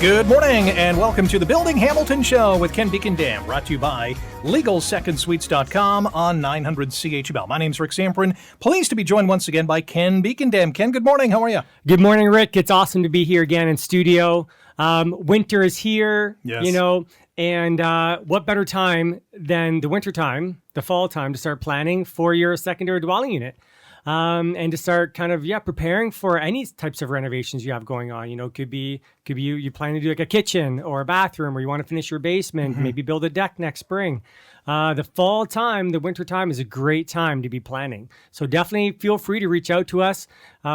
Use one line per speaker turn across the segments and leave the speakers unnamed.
Good morning and welcome to the Building Hamilton Show with Ken Bekendam, brought to you by LegalSecondSuites.com on 900 CHML. My name's Rick Samprin. Pleased to be joined once again by Ken Bekendam. Ken, good morning. How are you?
Good morning, Rick. It's awesome to be here again in studio. Winter is here,
Yes.
And what better time than the winter time, the fall time, to start planning for your secondary dwelling unit. And to start kind of, preparing for any types of renovations you have going on. Could be you plan to do like a kitchen or a bathroom, or you want to finish your basement, maybe build a deck next spring. The fall time, the winter time is a great time to be planning. So definitely feel free to reach out to us.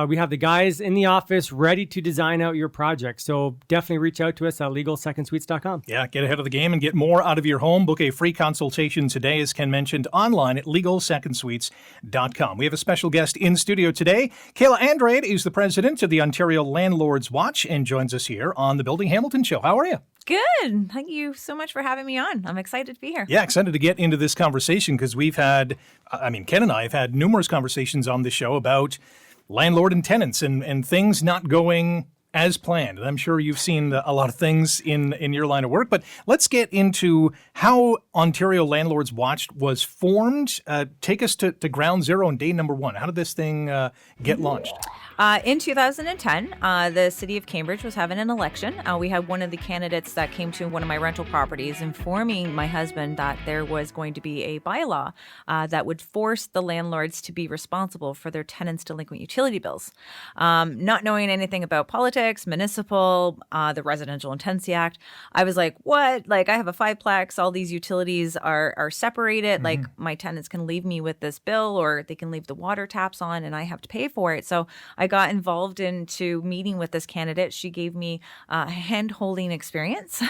We have the guys in the office ready to design out your project. So definitely reach out to us at LegalSecondSuites.com.
Yeah, get ahead of the game and get more out of your home. Book a free consultation today, as Ken mentioned, online at LegalSecondSuites.com. We have a special guest in studio today. Kayla Andrade is the president of the Ontario Landlords Watch and joins us here on the Building Hamilton Show. How are you?
Good. Thank you so much for having me on. I'm excited to be here.
Yeah, excited to get into this conversation because Ken and I have had numerous conversations on this show about landlord and tenants and things not going as planned. And I'm sure you've seen a lot of things in your line of work, but let's get into how Ontario Landlords Watch was formed. Take us to ground zero and day number one. How did this thing get launched?
In 2010, the city of Cambridge was having an election. We had one of the candidates that came to one of my rental properties informing my husband that there was going to be a bylaw that would force the landlords to be responsible for their tenants' delinquent utility bills. Not knowing anything about politics, municipal, the Residential Intensity Act, I was like, what? Like, I have a fiveplex. All these utilities are separated. Mm-hmm. Like, my tenants can leave me with this bill, or they can leave the water taps on and I have to pay for it. So I got involved into meeting with this candidate. She gave me a hand-holding experience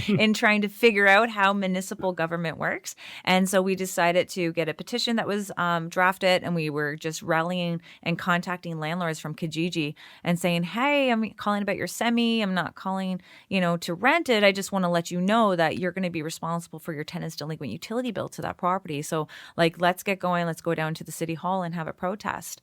in trying to figure out how municipal government works. And so we decided to get a petition that was drafted, and we were just rallying and contacting landlords from Kijiji and saying, hey, I'm calling about your semi. I'm not calling, to rent it. I just want to let you know that you're going to be responsible for your tenant's delinquent utility bill to that property. So, let's get going. Let's go down to the city hall and have a protest.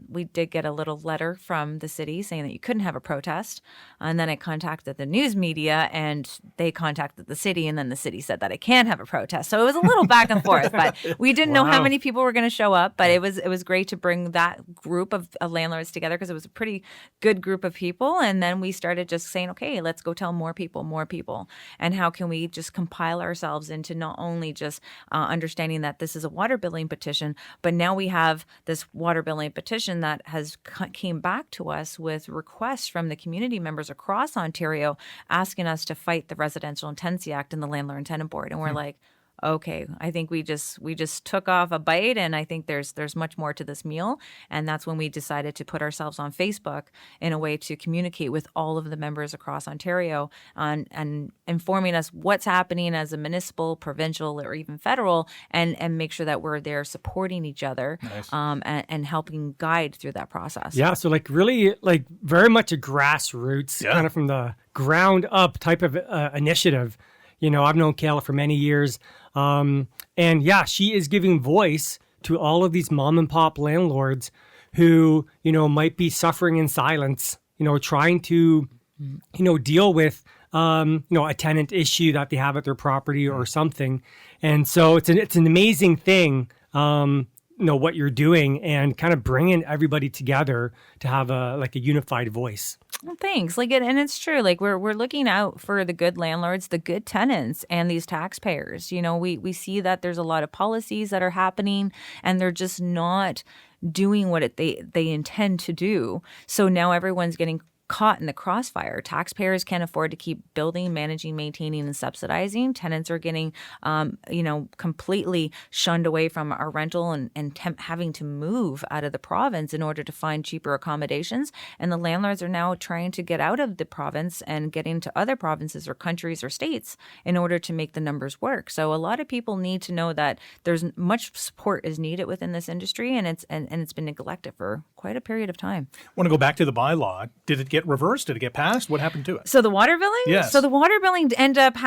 We did get a little letter from the city saying that you couldn't have a protest. And then I contacted the news media and they contacted the city, and then the city said that I can have a protest. So it was a little back and forth, but we didn't know how many people were going to show up, but it was great to bring that group of landlords together because it was a pretty good group of people. And then we started just saying, okay, let's go tell more people. And how can we just compile ourselves into not only just understanding that this is a water billing petition, but now we have this water billing petition that has came back to us with requests from the community members across Ontario asking us to fight the Residential Intensity Act and the Landlord Tenant Board. And we're like, okay, I think we just took off a bite, and I think there's much more to this meal. And that's when we decided to put ourselves on Facebook in a way to communicate with all of the members across Ontario and informing us what's happening as a municipal, provincial, or even federal, and make sure that we're there supporting each other.
Nice.
And helping guide through that process.
Yeah, so really very much a grassroots, kind of from the ground up type of initiative. I've known Kayla for many years. And she is giving voice to all of these mom and pop landlords who, might be suffering in silence, trying to, deal with, a tenant issue that they have at their property or something. And so it's an amazing thing, what you're doing and kind of bringing everybody together to have a unified voice.
Well, thanks. And it's true. We're looking out for the good landlords, the good tenants, and these taxpayers. We see that there's a lot of policies that are happening, and they're just not doing what they intend to do. So now everyone's getting caught in the crossfire. Taxpayers can't afford to keep building, managing, maintaining, and subsidizing. Tenants are getting, completely shunned away from our rental and having to move out of the province in order to find cheaper accommodations. And the landlords are now trying to get out of the province and get into other provinces or countries or states in order to make the numbers work. So a lot of people need to know that there's much support is needed within this industry, and it's been neglected for quite a period of time.
I want to go back to the bylaw. Did it get get reversed? Did it get passed? What happened to it?
So the water billing?
Yes.
So the water billing ended up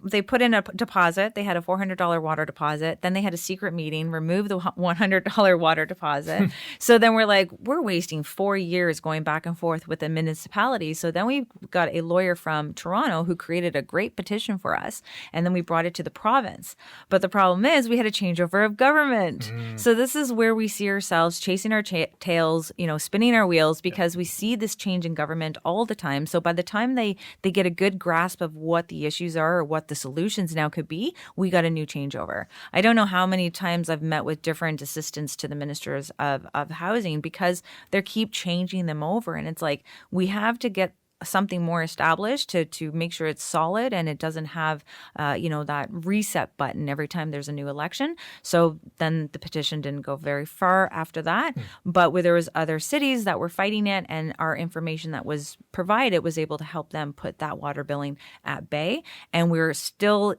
they put in a deposit. They had a $400 water deposit. Then they had a secret meeting, remove the $100 water deposit. So then we're wasting 4 years going back and forth with the municipality. So then we got a lawyer from Toronto who created a great petition for us. And then we brought it to the province. But the problem is we had a changeover of government. So this is where we see ourselves chasing our tails, spinning our wheels, because we see this change in government all the time. So by the time they get a good grasp of what the issues are or what the solutions now could be, we got a new changeover. I don't know how many times I've met with different assistants to the ministers of housing because they keep changing them over. And it's like, we have to get something more established to make sure it's solid and it doesn't have, that reset button every time there's a new election. So then the petition didn't go very far after that. But where there was other cities that were fighting it, and our information that was provided was able to help them put that water billing at bay. And we're still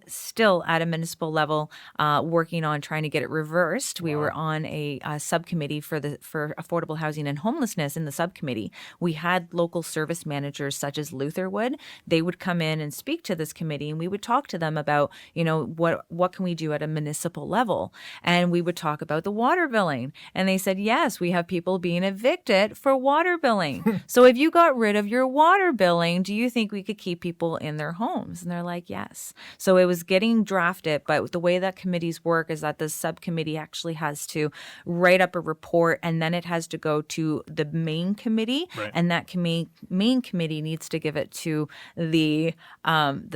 at a municipal level working on trying to get it reversed. We were on a subcommittee for affordable housing and homelessness. In the subcommittee, we had local service managers such as Lutherwood. They would come in and speak to this committee, and we would talk to them about, what can we do at a municipal level? And we would talk about the water billing. And they said, yes, we have people being evicted for water billing. So if you got rid of your water billing, do you think we could keep people in their homes? And they're like, yes. So it was getting drafted, but the way that committees work is that the subcommittee actually has to write up a report, and then it has to go to the main committee.
Right.
And that main committee needs to give it to the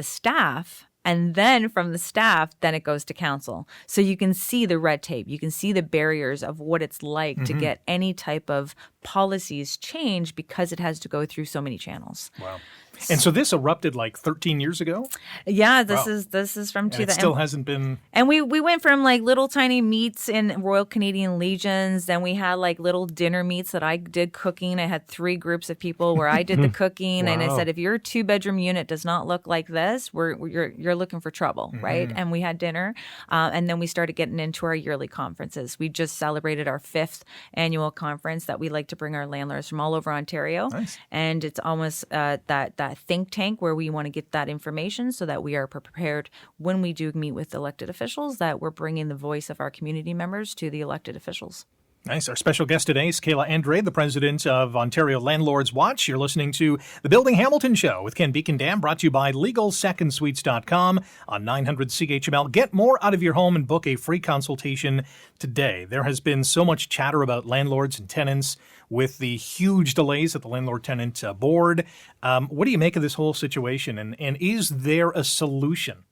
staff. And then from the staff, then it goes to council. So you can see the red tape. You can see the barriers of what it's like to get any type of policies changed because it has to go through so many channels.
Wow. And so this erupted like 13 years ago?
Yeah, this is from
And it still hasn't been...
And we went from like little tiny meets in Royal Canadian Legions. Then we had like little dinner meets that I did cooking. I had 3 groups of people where I did the cooking.
Wow.
And I said, if your 2-bedroom unit does not look like this, you're looking for trouble, right? And we had dinner. And then we started getting into our yearly conferences. We just celebrated our 5th annual conference that we like to bring our landlords from all over Ontario.
Nice.
And it's almost that think tank where we want to get that information so that we are prepared when we do meet with elected officials, that we're bringing the voice of our community members to the elected officials.
Nice. Our special guest today is Kayla Andrade, the president of Ontario Landlords Watch. You're listening to The Building Hamilton Show with Ken Bekendam, brought to you by LegalSecondSuites.com on 900 CHML. Get more out of your home and book a free consultation today. There has been so much chatter about landlords and tenants with the huge delays at the Landlord Tenant Board. What do you make of this whole situation? And is there a solution?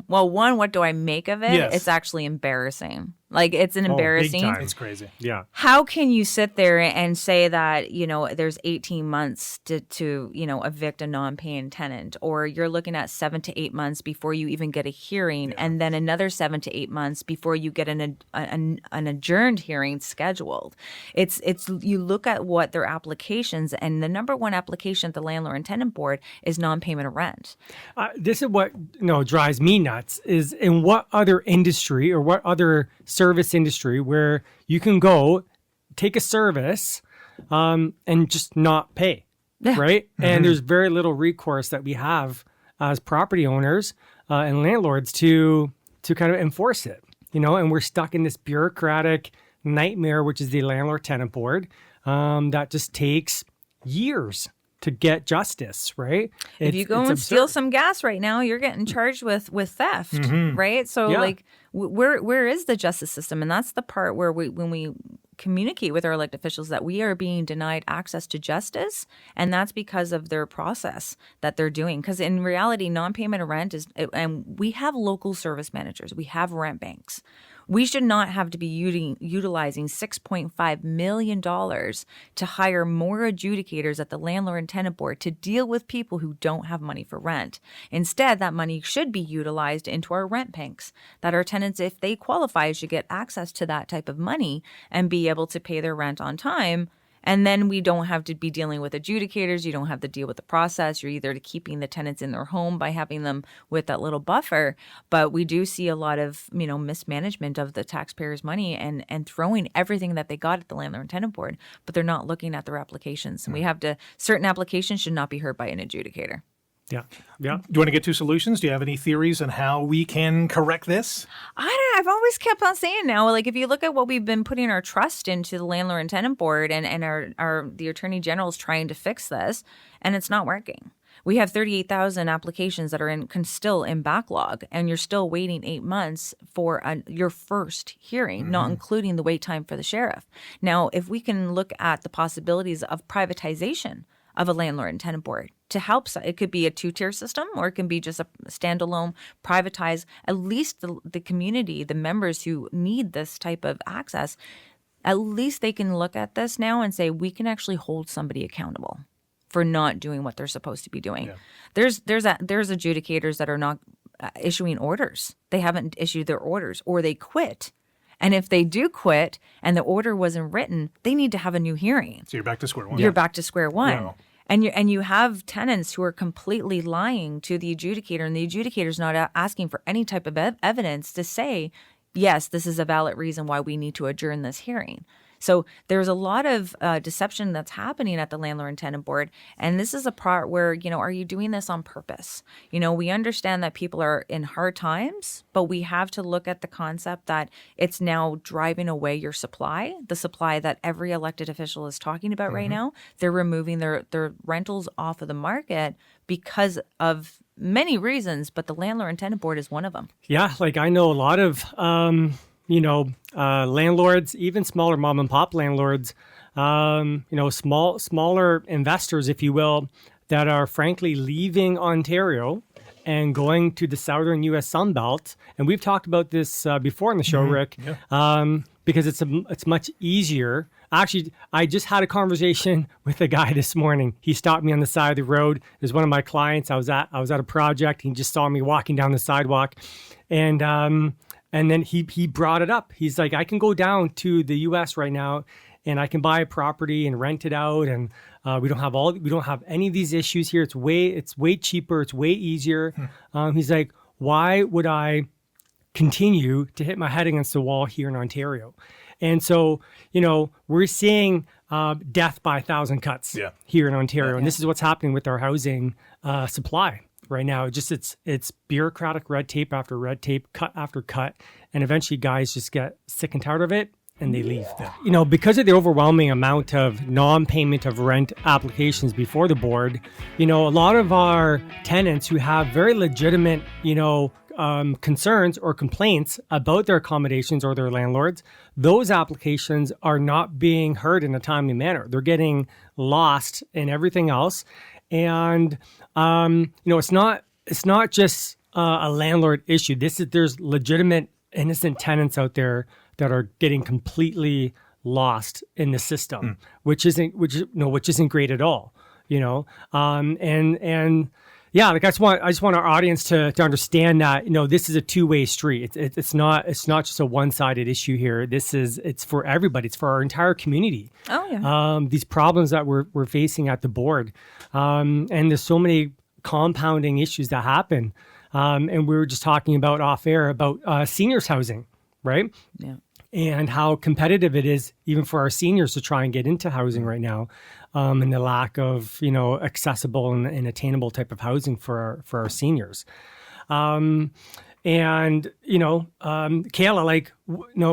Well, one, what do I make of it?
Yes.
It's actually embarrassing. Like, it's an embarrassing.
Big time.
It's crazy.
Yeah.
How can you sit there and say that, there's 18 months to evict a non-paying tenant, or you're looking at 7 to 8 months before you even get a hearing, and then another 7 to 8 months before you get an adjourned hearing scheduled. It's you look at what their applications, and the number one application at the Landlord Tenant Board is non-payment of rent.
This is what drives me nuts, is in what other industry or what other service industry where you can go take a service and just not pay, right? And there's very little recourse that we have as property owners and landlords to kind of enforce it, and we're stuck in this bureaucratic nightmare, which is the Landlord Tenant Board, that just takes years to get justice, right?
If you go and steal some gas right now, you're getting charged with theft, right? So where is the justice system? And that's the part where when we communicate with our elected officials that we are being denied access to justice, and that's because of their process that they're doing. Because in reality, non-payment of rent and we have local service managers, we have rent banks. We should not have to be utilizing $6.5 million to hire more adjudicators at the Landlord and Tenant Board to deal with people who don't have money for rent. Instead, that money should be utilized into our rent banks, that our tenants, if they qualify, should get access to that type of money and be able to pay their rent on time And then we don't have to be dealing with adjudicators. You don't have to deal with the process. You're either keeping the tenants in their home by having them with that little buffer. But we do see a lot of, mismanagement of the taxpayers' money and throwing everything that they got at the Landlord Tenant Board, but they're not looking at their applications. And we have to, certain applications should not be heard by an adjudicator.
Yeah.
Do you want to get to solutions? Do you have any theories on how we can correct this?
I've always kept on saying now, like, if you look at what we've been putting our trust into the Landlord and Tenant Board and the Attorney General's trying to fix this, and it's not working. We have 38,000 applications that are still in backlog, and you're still waiting 8 months for your first hearing, not including the wait time for the sheriff. Now, if we can look at the possibilities of privatization of a landlord and tenant board to help, it could be a 2-tier system, or it can be just a standalone privatized, at least the community, the members who need this type of access, at least they can look at this now and say, we can actually hold somebody accountable for not doing what they're supposed to be doing. Yeah. There's adjudicators that are not issuing orders. They haven't issued their orders, or they quit. And if they do quit and the order wasn't written, they need to have a new hearing.
So you're back to square one.
You're back to square one.
Yeah.
And you have tenants who are completely lying to the adjudicator, and the adjudicator's not asking for any type of evidence to say, yes, this is a valid reason why we need to adjourn this hearing. So there's a lot of deception that's happening at the Landlord and Tenant Board. And this is a part where, are you doing this on purpose? We understand that people are in hard times, but we have to look at the concept that it's now driving away your supply, the supply that every elected official is talking about right now. They're removing their rentals off of the market because of many reasons, but the Landlord and Tenant Board is one of them.
Yeah, like I know a lot of landlords, even smaller mom and pop landlords, smaller investors, if you will, that are frankly leaving Ontario and going to the southern U.S. Sunbelt. And we've talked about this before on the show, Rick, because it's much easier. Actually, I just had a conversation with a guy this morning. He stopped me on the side of the road. It was one of my clients. I was at a project. He just saw me walking down the sidewalk, and then he brought it up. He's like, I can go down to the U.S. right now, and I can buy a property and rent it out, and we don't have any of these issues here. It's way cheaper. It's way easier. He's like, why would I continue to hit my head against the wall here in Ontario? And so, we're seeing death by 1,000 cuts here in Ontario, and this is what's happening with our housing supply right now. It's bureaucratic red tape after red tape, cut after cut, and eventually guys just get sick and tired of it and they leave. Because of the overwhelming amount of non-payment of rent applications before the board, a lot of our tenants who have very legitimate, concerns or complaints about their accommodations or their landlords, those applications are not being heard in a timely manner. They're getting lost in everything else. And, it's not just a landlord issue. There's legitimate innocent tenants out there that are getting completely lost in the system, which isn't great at all, Yeah, like I just want our audience to understand that this is a two-way street. It's not just a one-sided issue here. It's for everybody. It's for our entire community.
Oh yeah.
These problems that we're facing at the board, and there's so many compounding issues that happen. And we were just talking about off air about seniors housing, right?
Yeah.
And how competitive it is even for our seniors to try and get into housing right now, and the lack of accessible and attainable type of housing for our seniors. Kayla,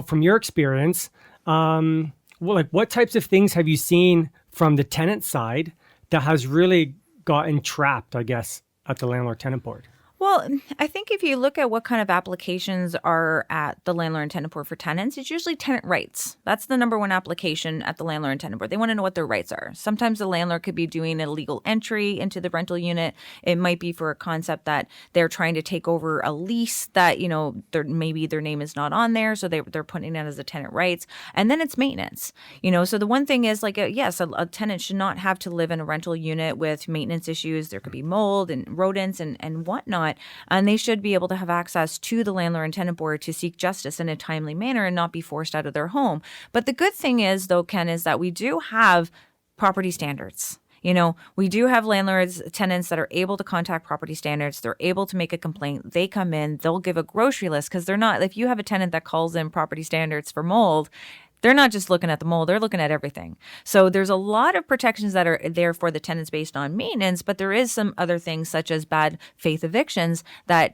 from your experience, what types of things have you seen from the tenant side that has really gotten trapped, I guess, at the Landlord Tenant Board?
Well, I think if you look at what kind of applications are at the Landlord and Tenant Board for tenants, it's usually tenant rights. That's the number one application at the Landlord and Tenant Board. They want to know what their rights are. Sometimes the landlord could be doing a legal entry into the rental unit. It might be for a concept that they're trying to take over a lease that, maybe their name is not on there, so they're putting it as a tenant rights. And then it's maintenance. So the one thing is a tenant should not have to live in a rental unit with maintenance issues. There could be mold and rodents and whatnot. not. And they should be able to have access to the Landlord and Tenant Board to seek justice in a timely manner and not be forced out of their home. But the good thing is, though, Ken, is that we do have property standards. We do have landlords, tenants that are able to contact property standards. They're able to make a complaint. They come in, they'll give a grocery list, because they're not, if you have a tenant that calls in property standards for mold, they're not just looking at the mold, they're looking at everything. So there's a lot of protections that are there for the tenants based on maintenance, but there is some other things such as bad faith evictions that,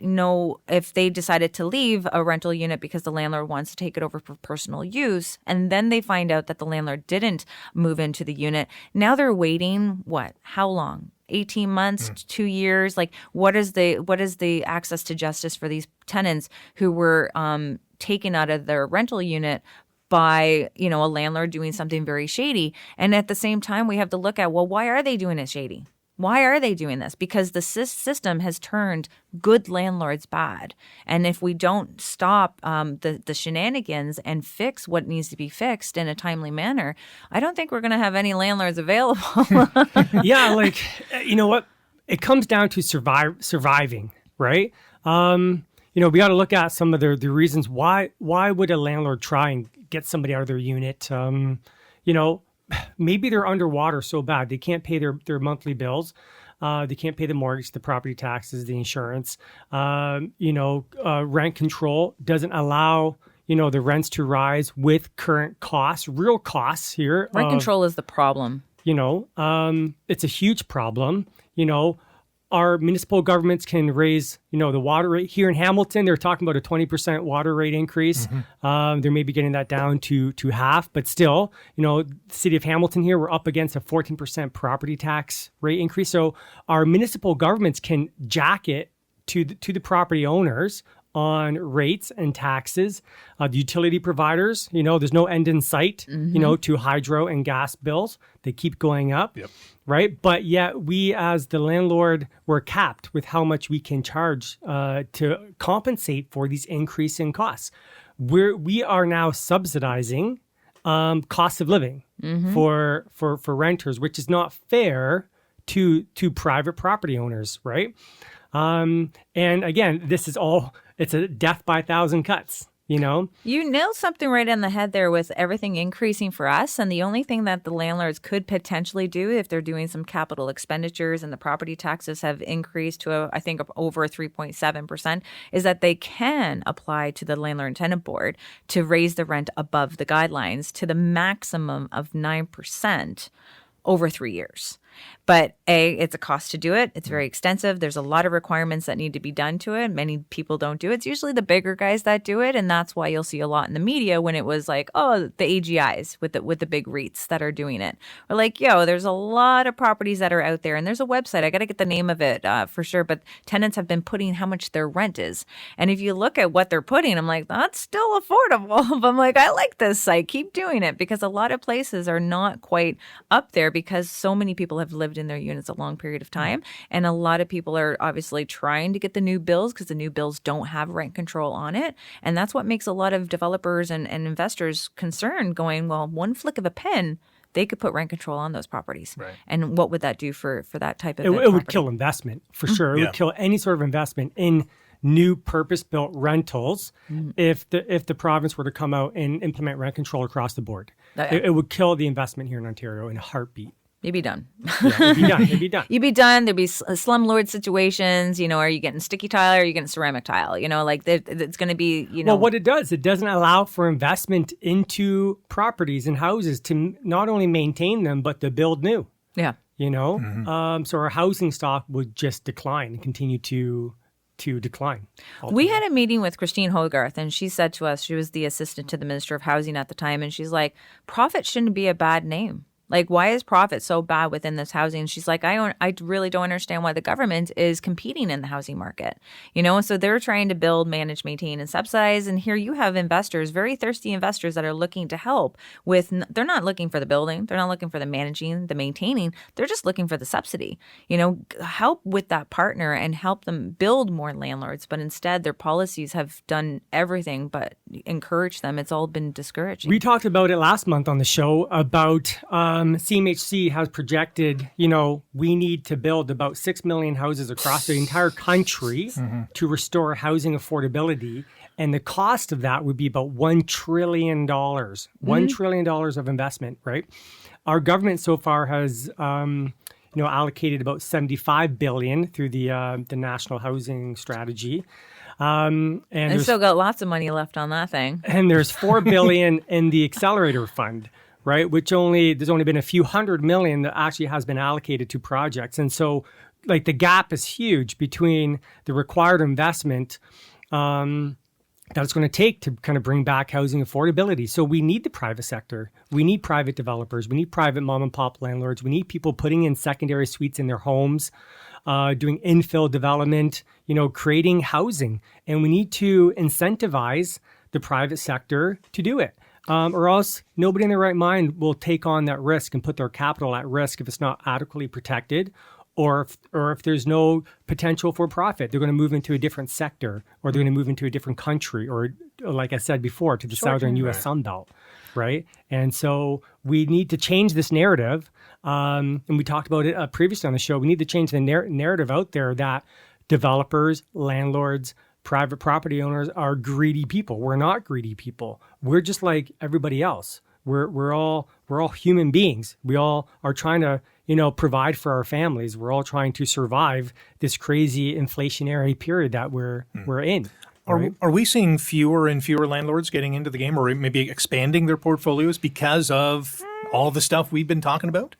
if they decided to leave a rental unit because the landlord wants to take it over for personal use, and then they find out that the landlord didn't move into the unit, now they're waiting, how long? 18 months, 2 years? Like, what is the access to justice for these tenants who were taken out of their rental unit by, a landlord doing something very shady? And at the same time, we have to look at, why are they doing it shady? Why are they doing this? Because the system has turned good landlords bad. And if we don't stop the shenanigans and fix what needs to be fixed in a timely manner, I don't think we're going to have any landlords available.
Yeah, you know what? It comes down to surviving, right? We got to look at some of the reasons why would a landlord try and get somebody out of their unit. Maybe they're underwater so bad they can't pay their monthly bills. They can't pay the mortgage, the property taxes, the insurance. Rent control doesn't allow the rents to rise with current costs, real costs here.
Rent control is the problem.
It's a huge problem. Our municipal governments can raise, the water rate. Here in Hamilton, they're talking about a 20% water rate increase. Mm-hmm. They're maybe getting that down to half, but still, the city of Hamilton here, we're up against a 14% property tax rate increase. So our municipal governments can jack it to the property owners on rates and taxes. The utility providers, there's no end in sight,
mm-hmm.
To hydro and gas bills. They keep going up.
Yep.
Right. But yet we as the landlord, we're capped with how much we can charge to compensate for these increasing costs. We are now subsidizing cost of living mm-hmm. for renters, which is not fair to private property owners. Right. And again, it's a death by 1,000 cuts. You
nailed something right on the head there with everything increasing for us. And the only thing that the landlords could potentially do if they're doing some capital expenditures and the property taxes have increased to, I think, over 3.7%, is that they can apply to the Landlord and Tenant Board to raise the rent above the guidelines to the maximum of 9% over 3 years. But it's a cost to do it. It's very extensive. There's a lot of requirements that need to be done to it. Many people don't do it. It's usually the bigger guys that do it. And that's why you'll see a lot in the media when it was like, the AGIs with the big REITs that are doing it. Or like, there's a lot of properties that are out there. And there's a website. I got to get the name of it for sure. But tenants have been putting how much their rent is. And if you look at what they're putting, I'm like, that's still affordable. But I'm like, I like this site. Keep doing it. Because a lot of places are not quite up there because so many people have lived in their units a long period of time. And a lot of people are obviously trying to get the new bills because the new bills don't have rent control on it. And that's what makes a lot of developers and investors concerned, going, one flick of a pen, they could put rent control on those properties.
Right.
And what would that do for that type of
It would kill investment, for sure. It would kill any sort of investment in new purpose-built rentals if the province were to come out and implement rent control across the board. It would kill the investment here in Ontario in a heartbeat.
You'd be done.
It'd be done.
You'd be done. There'd be slumlord situations. Are you getting sticky tile or are you getting ceramic tile? It's going to be,
Well, what it doesn't allow for investment into properties and houses to not only maintain them, but to build new.
Yeah.
Mm-hmm. So our housing stock would just decline and continue to decline. Ultimately.
We had a meeting with Christine Hogarth, and she said to us, she was the assistant to the Minister of Housing at the time, and she's like, profit shouldn't be a bad name. Like, why is profit so bad within this housing? She's like, I really don't understand why the government is competing in the housing market. So they're trying to build, manage, maintain, and subsidize. And here you have investors, very thirsty investors that are looking to help with, they're not looking for the building. They're not looking for the managing, the maintaining. They're just looking for the subsidy. Help with that partner and help them build more landlords. But instead, their policies have done everything but encourage them, it's all been discouraging.
We talked about it last month on the show about CMHC has projected, we need to build about 6 million houses across the entire country to restore housing affordability. And the cost of that would be about $1 trillion, $1 trillion of investment, right? Our government so far has, allocated about $75 billion through the National Housing Strategy. And
still got lots of money left on that thing.
And there's $4 billion in the Accelerator Fund, right? Which there's only been a few $100 million that actually has been allocated to projects. And so the gap is huge between the required investment that it's going to take to kind of bring back housing affordability. So we need the private sector. We need private developers. We need private mom and pop landlords. We need people putting in secondary suites in their homes, doing infill development, creating housing. And we need to incentivize the private sector to do it. Or else nobody in their right mind will take on that risk and put their capital at risk if it's not adequately protected, or if there's no potential for profit. They're going to move into a different sector, or they're going to move into a different country, or like I said before, to the southern U.S. Sun Belt, right? And so we need to change this narrative. And we talked about it previously on the show. We need to change the narrative out there that developers, landlords, private property owners are greedy people. We're not greedy people. We're just like everybody else. We're all human beings. We all are trying to provide for our families. We're all trying to survive this crazy inflationary period that we're in. Right?
Are we seeing fewer and fewer landlords getting into the game, or maybe expanding their portfolios because of all the stuff we've been talking about?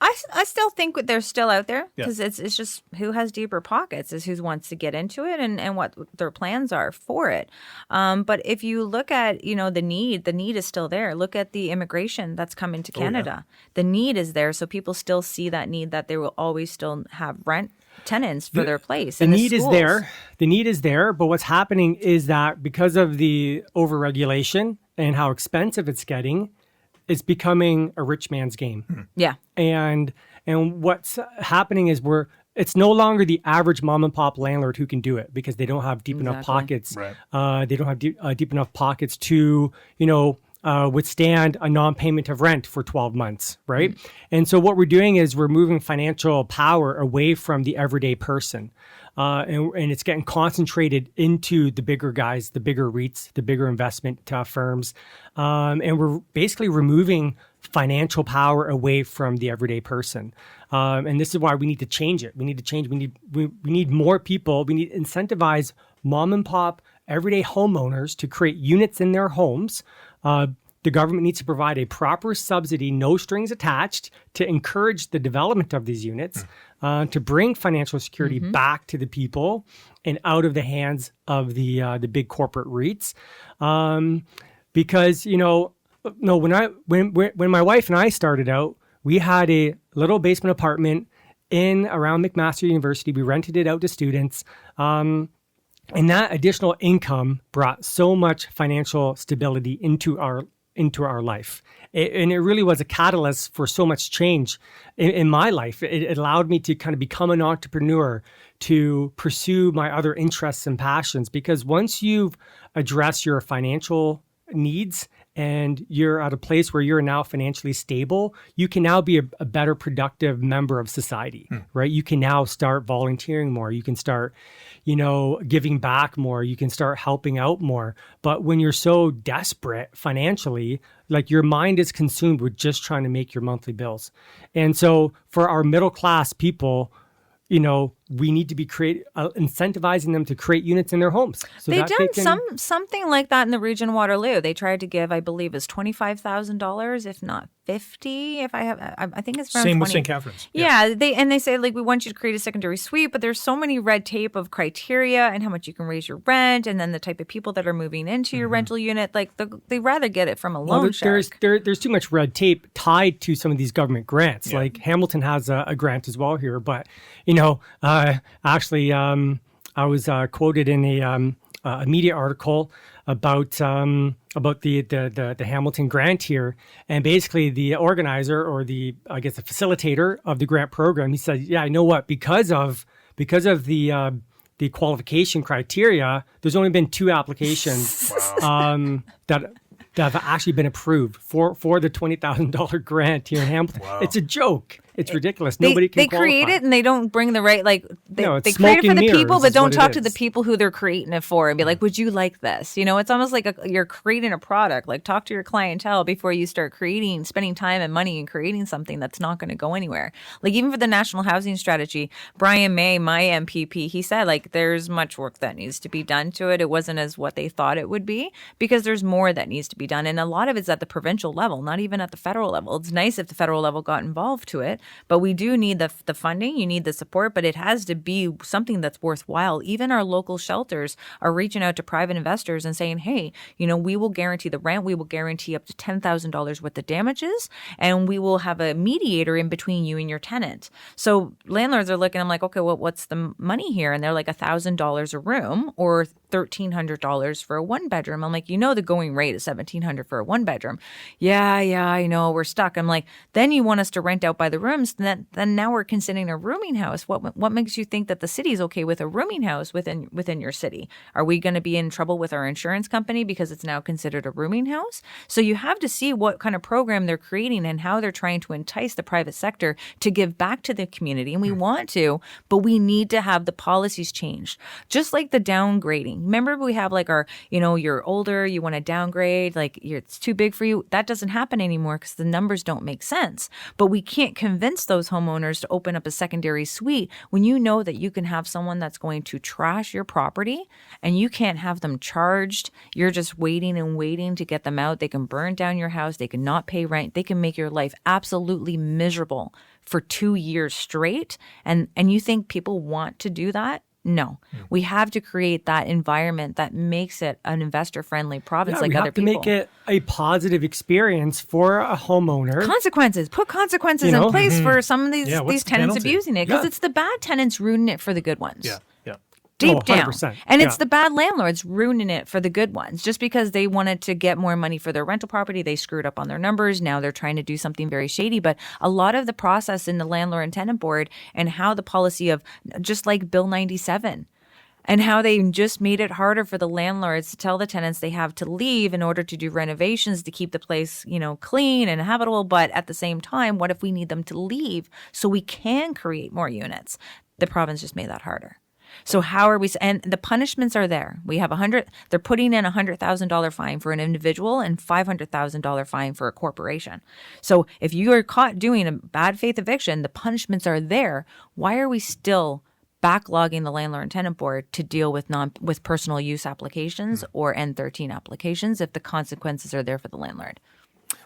I still think they're still out there, because it's just who has deeper pockets is who wants to get into it and what their plans are for it. But if you look at, the need is still there. Look at the immigration that's coming to Canada. The need is there. So people still see that need, that they will always still have rent tenants for their place.
The need is there. The need is there. But what's happening is that because of the overregulation and how expensive it's getting, it's becoming a rich man's game.
Yeah.
And what's happening is it's no longer the average mom and pop landlord who can do it, because they don't have deep enough pockets. Right. They don't have deep enough pockets to, withstand a non-payment of rent for 12 months, right? And so what we're doing is we're moving financial power away from the everyday person. And it's getting concentrated into the bigger guys, the bigger REITs, the bigger investment we and we're basically removing financial power away from the everyday person. And this is why we need to change it. We need more people. We need to incentivize mom and pop everyday homeowners to create units in their homes. The government needs to provide a proper subsidy, no strings attached, to encourage the development of these units, to bring financial security back to the people and out of the hands of the big corporate REITs. Because when my wife and I started out, we had a little basement apartment around McMaster University. We rented it out to students. And that additional income brought so much financial stability into our life. And it really was a catalyst for so much change in my life. It allowed me to kind of become an entrepreneur, to pursue my other interests and passions, because once you've addressed your financial needs and you're at a place where you're now financially stable, you can now be a better productive member of society, right? You can now start volunteering more. You can start, giving back more. You can start helping out more. But when you're so desperate financially, like your mind is consumed with just trying to make your monthly bills. And so for our middle class people, we need to be incentivizing them to create units in their homes. So
They've done something like that in the region of Waterloo. They tried to give, I believe, is $25,000, if not $50,000. I think it's around
same
20.
with St. Catherine's.
Yeah, they say we want you to create a secondary suite, but there's so many red tape of criteria and how much you can raise your rent, and then the type of people that are moving into your rental unit. They rather get it from a loan shark.
There's too much red tape tied to some of these government grants. Yeah. Like Hamilton has a grant as well here, but actually, I was quoted in a media article about the Hamilton grant here, and basically the organizer, or the facilitator of the grant program, he said, "Yeah, you know what? Because of the qualification criteria, there's only been 2 applications that have actually been approved for the $20,000 grant here in Hamilton.
Wow.
It's a joke. It's ridiculous. Nobody can
They create
qualify.
it and they don't bring the right, like, they
it's
create it
smoke
for the
and
people,
mirrors
but
is
don't
what it
talk to the
is.
people who they're creating it for and be like, would you like this? You know, it's almost like you're creating a product. Like, talk to your clientele before you start spending time and money and creating something that's not going to go anywhere. Like, even for the National Housing Strategy, Brian May, my MPP, he said, like, there's much work that needs to be done to it. It wasn't as what they thought it would be, because there's more that needs to be done. And a lot of it's at the provincial level, not even at the federal level. It's nice if the federal level got involved to it, but we do need the funding. You need the support, but it has to be something that's worthwhile. Even our local shelters are reaching out to private investors and saying, hey, you know, we will guarantee the rent. We will guarantee up to $10,000 worth of damages, and we will have a mediator in between you and your tenant. So landlords are looking, I'm like, okay, well, what's the money here? And they're like $1,000 a room or $1,300 for a one bedroom. I'm like, you know, the going rate is $1,700 for a one bedroom. Yeah, I know, we're stuck. I'm like, then you want us to rent out by the rooms. Then now we're considering a rooming house. What makes you think that the city's okay with a rooming house within your city? Are we going to be in trouble with our insurance company because it's now considered a rooming house? So you have to see what kind of program they're creating and how they're trying to entice the private sector to give back to the community. And we want to, but we need to have the policies changed. Just like the downgrading. Remember, we have like our, you know, you're older, you want to downgrade, like it's too big for you. That doesn't happen anymore because the numbers don't make sense. But we can't convince those homeowners to open up a secondary suite when you know that you can have someone that's going to trash your property and you can't have them charged. You're just waiting and waiting to get them out. They can burn down your house. They can not pay rent. They can make your life absolutely miserable for 2 years straight. And you think people want to do that? No, we have to create that environment that makes it an investor-friendly province like other people.
We have to make it a positive experience for a homeowner.
Consequences. Put consequences in place for some of these tenants
penalty?
abusing it, because it's the bad tenants ruining it for the good ones.
Yeah.
Deep down.
100%.
And it's the bad landlords ruining it for the good ones. Just because they wanted to get more money for their rental property, they screwed up on their numbers. Now they're trying to do something very shady. But a lot of the process in the Landlord and Tenant Board and how the policy of, just like Bill 97, and how they just made it harder for the landlords to tell the tenants they have to leave in order to do renovations to keep the place, you know, clean and habitable. But at the same time, what if we need them to leave so we can create more units? The province just made that harder. So how are we? And the punishments are there. We have they're putting in $100,000 fine for an individual and $500,000 fine for a corporation. So if you are caught doing a bad faith eviction, the punishments are there. Why are we still backlogging the Landlord and Tenant Board to deal with with personal use applications or N13 applications if the consequences are there for the landlord?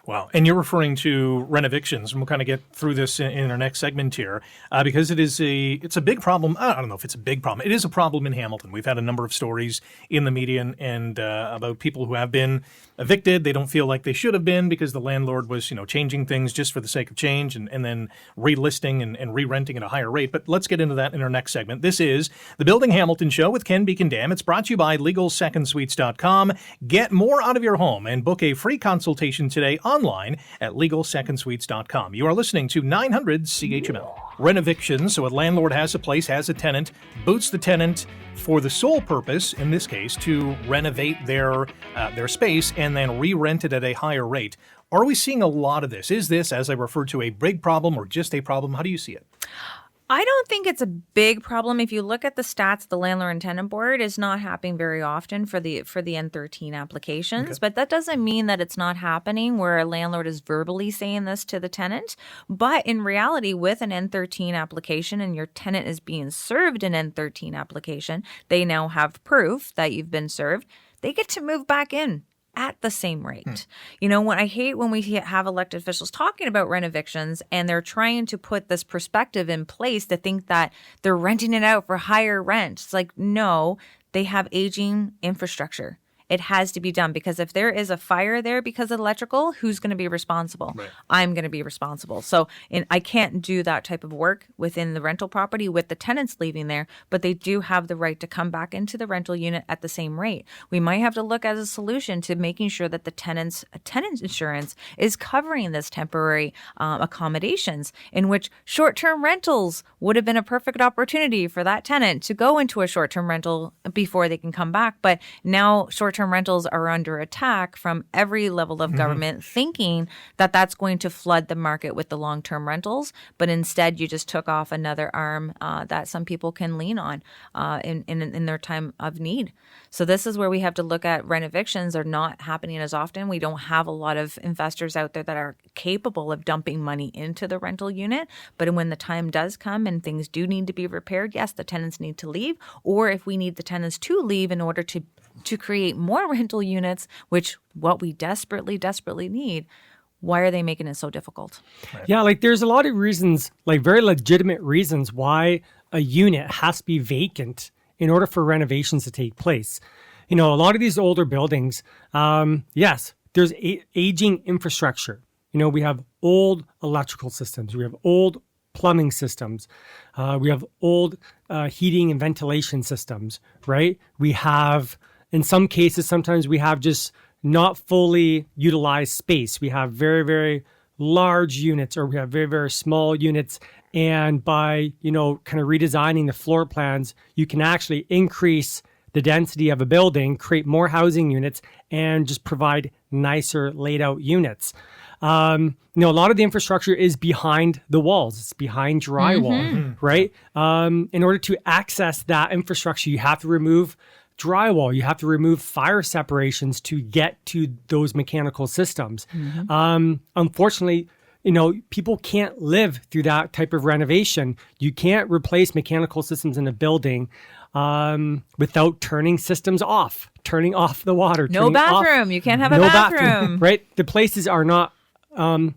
Wow. And you're referring to Renovictions, and we'll kind of get through this in our next segment here, because it's a big problem. I don't know if it's a big problem. It is a problem in Hamilton. We've had a number of stories in the media and about people who have been evicted. They don't feel like they should have been because the landlord was, you know, changing things just for the sake of change and then relisting and re-renting at a higher rate. But let's get into that in our next segment. This is the Building Hamilton Show with Ken Bekendam. It's brought to you by LegalSecondSuites.com. Get more out of your home and book a free consultation today online at LegalSecondSuites.com. You are listening to 900 CHML. Renovictions, so a landlord has a place, has a tenant, boots the tenant for the sole purpose, in this case, to renovate their space and then re-rent it at a higher rate. Are we seeing a lot of this? Is this, as I referred to, a big problem or just a problem? How do you see it?
I don't think it's a big problem. If you look at the stats, the Landlord and Tenant Board is not happening very often for the N13 applications. Okay. But that doesn't mean that it's not happening where a landlord is verbally saying this to the tenant. But in reality, with an N13 application and your tenant is being served an N13 application, they now have proof that you've been served. They get to move back in at the same rate. You know, I hate when we have elected officials talking about renovictions and they're trying to put this perspective in place to think that they're renting it out for higher rent. It's like, no, they have aging infrastructure. It has to be done, because if there is a fire there because of electrical, who's going to be responsible? Right. I'm going to be responsible. So I can't do that type of work within the rental property with the tenants leaving there, but they do have the right to come back into the rental unit at the same rate. We might have to look as a solution to making sure that the tenant insurance is covering this temporary accommodations, in which short-term rentals would have been a perfect opportunity for that tenant to go into a short-term rental before they can come back. But now short-term short-term rentals are under attack from every level of government, thinking that that's going to flood the market with the long-term rentals. But instead, you just took off another arm that some people can lean on in their time of need. So this is where we have to look at renovictions are not happening as often. We don't have a lot of investors out there that are capable of dumping money into the rental unit. But when the time does come and things do need to be repaired, yes, the tenants need to leave. Or if we need the tenants to leave in order to create more rental units, which what we desperately need, why are they making it so difficult?
Right. Yeah, like there's a lot of reasons, like very legitimate reasons why a unit has to be vacant in order for renovations to take place. A lot of these older buildings, yes, there's aging infrastructure. We have old electrical systems. We have old plumbing systems. We have old heating and ventilation systems, right? We have, in some cases, sometimes we have just not fully utilized space. We have very, very large units, or we have very, very small units. And by, kind of redesigning the floor plans, you can actually increase the density of a building, create more housing units, and just provide nicer laid out units. A lot of the infrastructure is behind the walls. It's behind drywall, right? In order to access that infrastructure, you have to remove drywall. You have to remove fire separations to get to those mechanical systems. Unfortunately, people can't live through that type of renovation. You can't replace mechanical systems in a building without turning systems off, turning off the water.
No bathroom. You can't have a bathroom.
Right? The places are not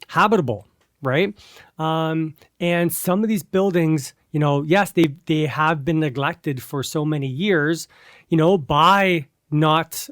habitable, right? And some of these buildings, yes, they have been neglected for so many years, by not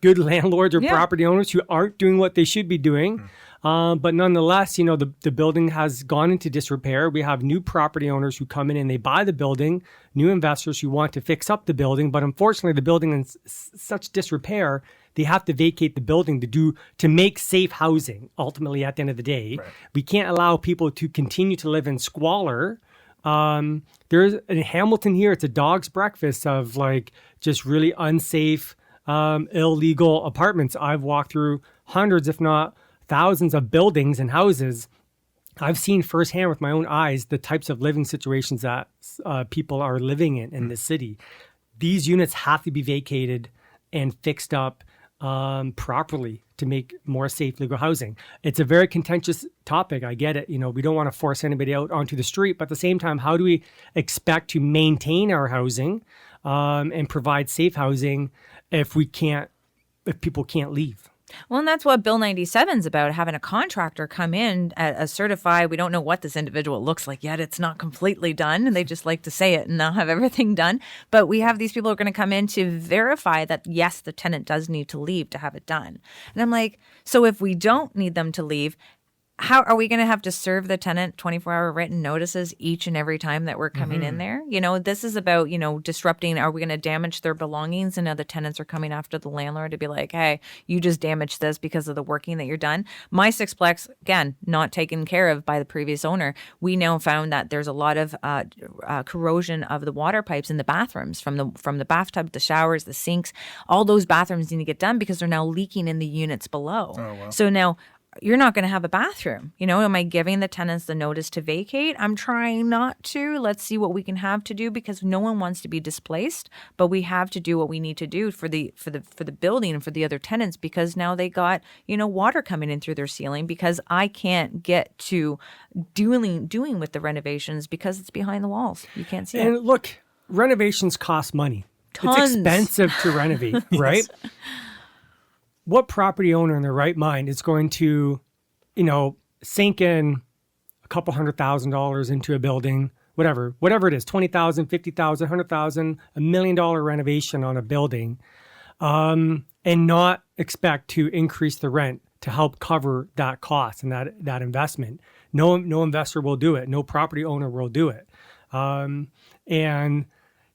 good landlords or property owners who aren't doing what they should be doing. But nonetheless, the building has gone into disrepair. We have new property owners who come in and they buy the building, new investors who want to fix up the building. But unfortunately, the building is such disrepair, they have to vacate the building to make safe housing. Ultimately, at the end of the day, we can't allow people to continue to live in squalor. There's in Hamilton here, it's a dog's breakfast of like just really unsafe, illegal apartments. I've walked through hundreds, if not thousands of buildings and houses. I've seen firsthand with my own eyes the types of living situations that people are living in this city. These units have to be vacated and fixed up properly to make more safe legal housing. It's a very contentious topic. I get it. We don't want to force anybody out onto the street, but at the same time, how do we expect to maintain our housing and provide safe housing if people can't leave?
Well, and that's what Bill 97 is about, having a contractor come in as certified. We don't know what this individual looks like yet. It's not completely done, and they just like to say it and not have everything done. But we have these people who are going to come in to verify that, yes, the tenant does need to leave to have it done. And I'm like, so if we don't need them to leave, how are we going to have to serve the tenant 24-hour written notices each and every time that we're coming in there? This is about, disrupting. Are we going to damage their belongings? And now the tenants are coming after the landlord to be like, hey, you just damaged this because of the working that you're done. My sixplex, again, not taken care of by the previous owner. We now found that there's a lot of corrosion of the water pipes in the bathrooms from the bathtub, the showers, the sinks. All those bathrooms need to get done because they're now leaking in the units below. Oh, wow. So now you're not going to have a bathroom. Am I giving the tenants the notice to vacate? I'm trying not to. Let's see what we can have to do, because no one wants to be displaced, but we have to do what we need to do for the building and for the other tenants, because now they got, water coming in through their ceiling, because I can't get to doing with the renovations because it's behind the walls. You can't see it.
And look, renovations cost money.
Tons.
It's expensive to renovate, right? What property owner in their right mind is going to, sink in a couple $100,000 into a building, whatever it is, $20,000, $50,000, $100,000, $1 million renovation on a building, and not expect to increase the rent to help cover that cost and that investment? No investor will do it. No property owner will do it.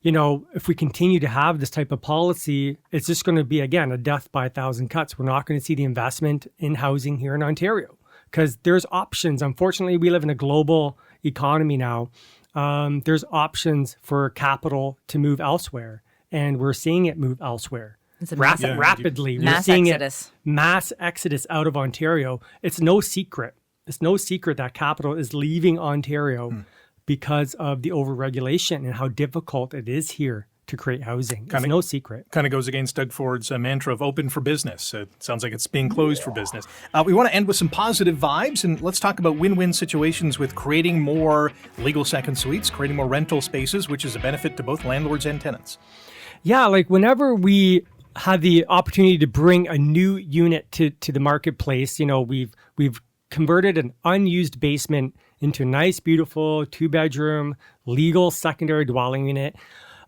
If we continue to have this type of policy, it's just going to be, again, a death by 1,000 cuts. We're not going to see the investment in housing here in Ontario because there's options. Unfortunately, we live in a global economy now. There's options for capital to move elsewhere, and we're seeing it move elsewhere.
It's a
rapidly. We're
mass
seeing
exodus.
Mass exodus out of Ontario. It's no secret. It's no secret that capital is leaving Ontario because of the overregulation and how difficult it is here to create housing. It's no secret.
Kind of goes against Doug Ford's mantra of open for business. It sounds like it's being closed for business. We want to end with some positive vibes, and let's talk about win-win situations with creating more legal second suites, creating more rental spaces, which is a benefit to both landlords and tenants.
Yeah, like whenever we had the opportunity to bring a new unit to the marketplace, we've converted an unused basement into a nice, beautiful 2-bedroom legal secondary dwelling unit.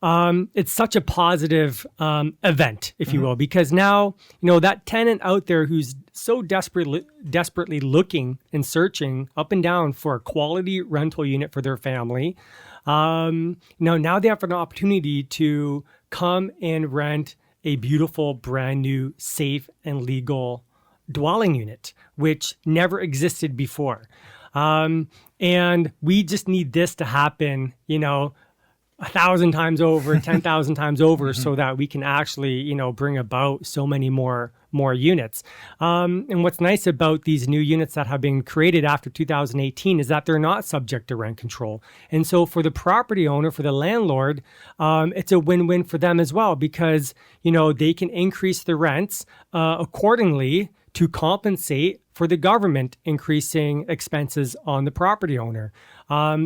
It's such a positive event, if you will, because now, that tenant out there who's so desperately looking and searching up and down for a quality rental unit for their family, now they have an opportunity to come and rent a beautiful, brand new, safe and legal dwelling unit, which never existed before. And we just need this to happen, 1,000 times over, 10,000 times over, so that we can actually, bring about so many more units. And what's nice about these new units that have been created after 2018 is that they're not subject to rent control. And so for the property owner, for the landlord, it's a win-win for them as well, because, they can increase the rents accordingly to compensate for the government increasing expenses on the property owner.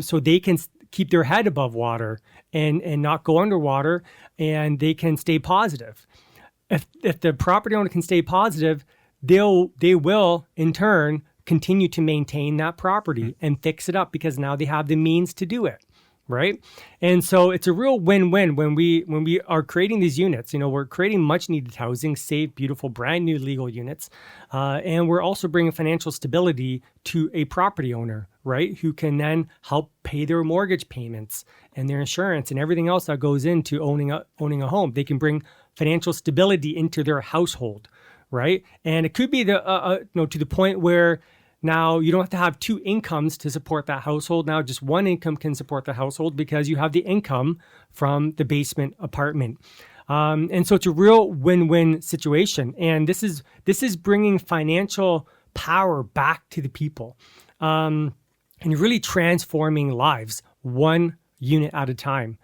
So they can keep their head above water and not go underwater, and they can stay positive. If the property owner can stay positive, they will in turn continue to maintain that property and fix it up, because now they have the means to do it, right? And so it's a real win-win when we are creating these units. We're creating much needed housing, safe, beautiful, brand new legal units, and we're also bringing financial stability to a property owner, right? Who can then help pay their mortgage payments and their insurance and everything else that goes into owning a home. They can bring financial stability into their household, right? And it could be to the point where now you don't have to have two incomes to support that household. Now just one income can support the household because you have the income from the basement apartment. And so it's a real win-win situation. And this is bringing financial power back to the people, and really transforming lives one unit at a time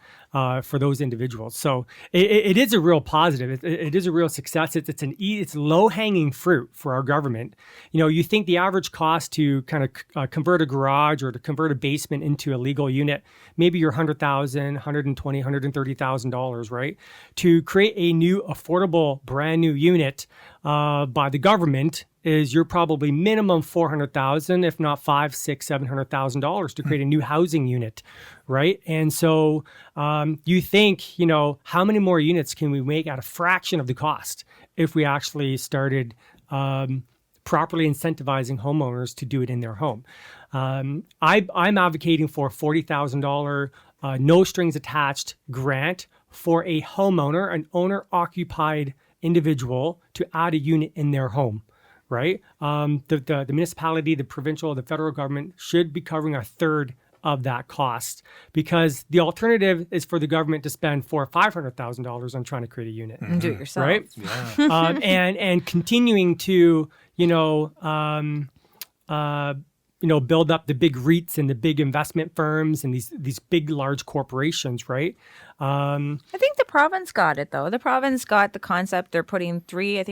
for those individuals. So it is a real positive. It is a real success. It's low-hanging fruit for our government. You think the average cost to kind of convert a garage or to convert a basement into a legal unit, maybe you're $100,000, $120,000, $130,000, right? To create a new affordable brand new unit by the government is you're probably minimum $400,000, if not $500,000, $600,000, $700,000 to create a new housing unit, right? And so you think, how many more units can we make at a fraction of the cost if we actually started properly incentivizing homeowners to do it in their home? I'm advocating for a $40,000 no strings attached grant for a homeowner, an owner-occupied individual, to add a unit in their home. Right? The municipality, the provincial, the federal government should be covering a third of that cost, because the alternative is for the government to spend $400,000 or $500,000 on trying to create a unit.
And do it yourself.
Right?
Yeah.
And continuing to, build up the big REITs and the big investment firms and these big, large corporations, right?
I think the province got it, though. The province got the concept. They're putting three,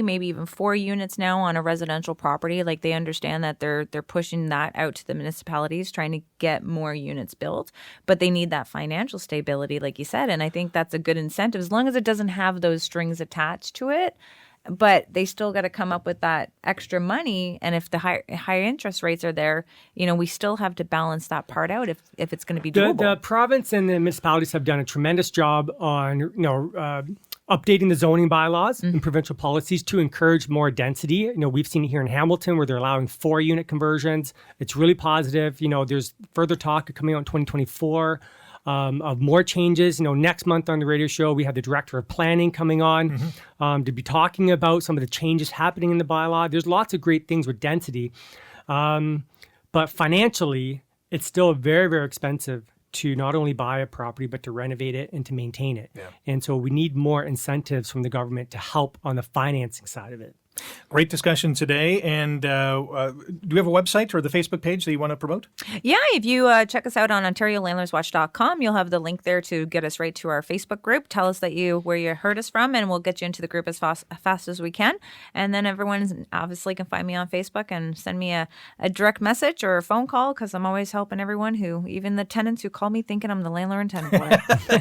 maybe even 4 units now on a residential property. Like, they understand that they're pushing that out to the municipalities, trying to get more units built. But they need that financial stability, like you said. And I think that's a good incentive, as long as it doesn't have those strings attached to it. But they still got to come up with that extra money. And if the higher interest rates are there, we still have to balance that part out if it's going to be doable.
The province and the municipalities have done a tremendous job on, updating the zoning bylaws and provincial policies to encourage more density. We've seen it here in Hamilton where they're allowing 4-unit conversions. It's really positive. There's further talk coming out in 2024. Of more changes. Next month on the radio show, we have the director of planning coming on to be talking about some of the changes happening in the bylaw. There's lots of great things with density, but financially, it's still very, very expensive to not only buy a property, but to renovate it and to maintain it. And so we need more incentives from the government to help on the financing side of it.
Great discussion today. And do you have a website or the Facebook page that you want to promote?
Yeah, if you check us out on OntarioLandlordsWatch.com, you'll have the link there to get us right to our Facebook group. Tell us where you heard us from, and we'll get you into the group as fast as we can. And then everyone obviously can find me on Facebook and send me a direct message or a phone call, because I'm always helping everyone even the tenants who call me thinking I'm the Landlord Tenant Board.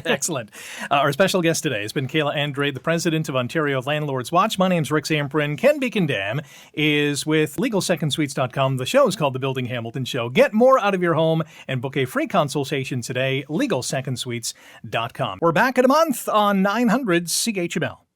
Excellent. Our special guest today has been Kayla Andrade, the president of Ontario Landlords Watch. My name's Rick Zamprin. Ken Bekendam is with LegalSecondSuites.com. The show is called The Building Hamilton Show. Get more out of your home and book a free consultation today. LegalSecondSuites.com. We're back in a month on 900 CHML.